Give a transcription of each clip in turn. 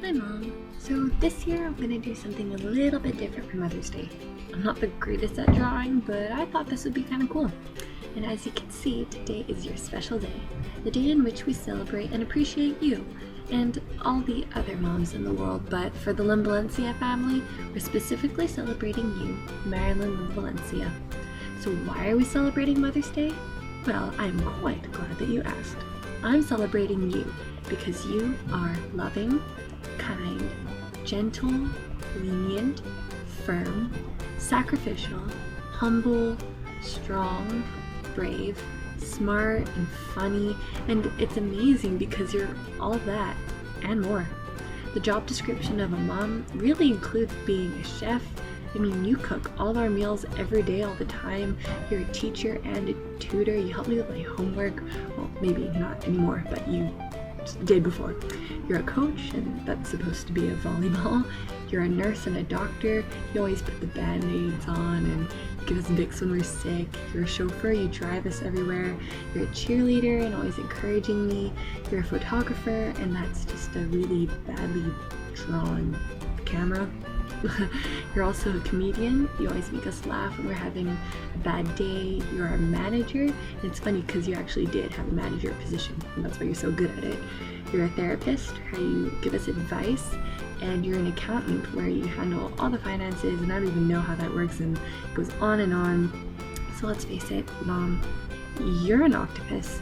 Hi Mom. So this year I'm gonna do something a little bit different for Mother's Day. I'm not the greatest at drawing, but I thought this would be kind of cool. And as you can see, today is your special day. The day in which we celebrate and appreciate you and all the other moms in the world, but for the Limvalencia family, we're specifically celebrating you, Marilyn Limvalencia. So why are we celebrating Mother's Day? Well, I'm quite glad that you asked. I'm celebrating you because you are loving, kind, gentle, lenient, firm, sacrificial, humble, strong, brave, smart, and funny, and it's amazing because you're all that and more. The job description of a mom really includes being a chef. I mean, you cook all our meals every day, all the time. You're a teacher and a tutor. You help me with my homework. Well, maybe not anymore, but you did before. You're a coach, and that's supposed to be a volleyball. You're a nurse and a doctor. You always put the band-aids on and give us Vicks when we're sick. You're a chauffeur. You drive us everywhere. You're a cheerleader and always encouraging me. You're a photographer, and that's just a really badly drawn camera. You're also a comedian. You always make us laugh when we're having a bad day. You're a manager. And it's funny because you actually did have a manager position, and that's why you're so good at it. You're a therapist, how you give us advice, and you're an accountant where you handle all the finances, and I don't even know how that works, and it goes on and on. So let's face it, Mom, you're an octopus.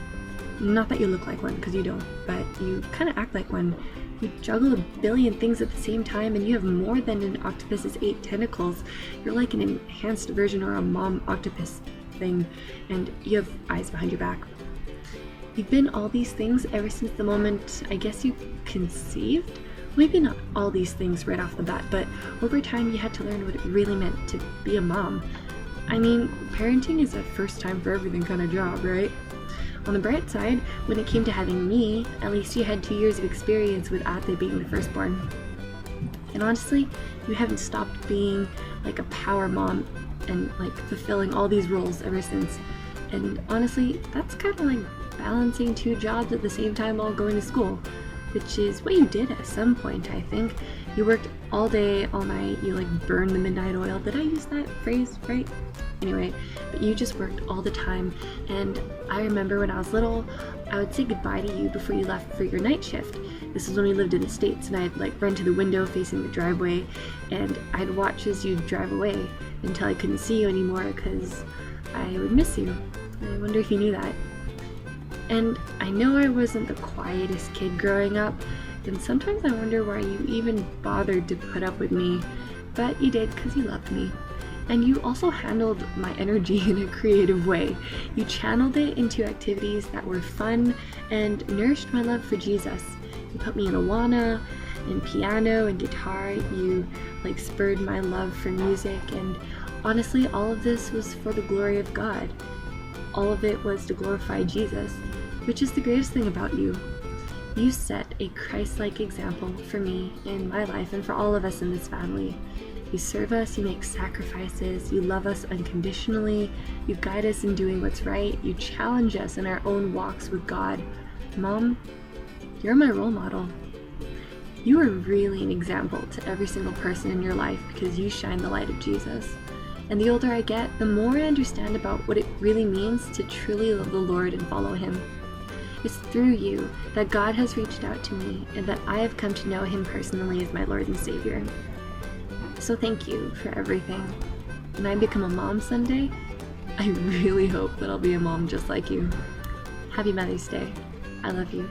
Not that you look like one, because you don't, but you kind of act like one. You juggle a billion things at the same time, and you have more than an octopus's 8 tentacles. You're like an enhanced version or a mom octopus thing, and you have eyes behind your back. You've been all these things ever since the moment, I guess, you conceived? Maybe not all these things right off the bat, but over time you had to learn what it really meant to be a mom. I mean, parenting is a first time for everything kind of job, right? On the bright side, when it came to having me, at least you had 2 years of experience with Ate being the firstborn. And honestly, you haven't stopped being like a power mom and like fulfilling all these roles ever since. And honestly, that's kind of like balancing 2 jobs at the same time while going to school, which is what you did at some point, I think. You worked all day, all night, you like burned the midnight oil. Did I use that phrase right? Anyway, but you just worked all the time, and I remember when I was little, I would say goodbye to you before you left for your night shift. This is when we lived in the States, and I'd like run to the window facing the driveway, and I'd watch as you drive away until I couldn't see you anymore because I would miss you. I wonder if you knew that. And I know I wasn't the quietest kid growing up, and sometimes I wonder why you even bothered to put up with me, but you did because you loved me. And you also handled my energy in a creative way. You channeled it into activities that were fun and nourished my love for Jesus. You put me in Awana, and piano and guitar. You like spurred my love for music, and honestly, all of this was for the glory of God. All of it was to glorify Jesus, which is the greatest thing about you. You set a Christ-like example for me in my life and for all of us in this family. You serve us, you make sacrifices, you love us unconditionally, you guide us in doing what's right, you challenge us in our own walks with God. Mom, you're my role model. You are really an example to every single person in your life because you shine the light of Jesus. And the older I get, the more I understand about what it really means to truly love the Lord and follow Him. It's through you that God has reached out to me and that I have come to know Him personally as my Lord and Savior. So thank you for everything. When I become a mom someday, I really hope that I'll be a mom just like you. Happy Mother's Day. I love you.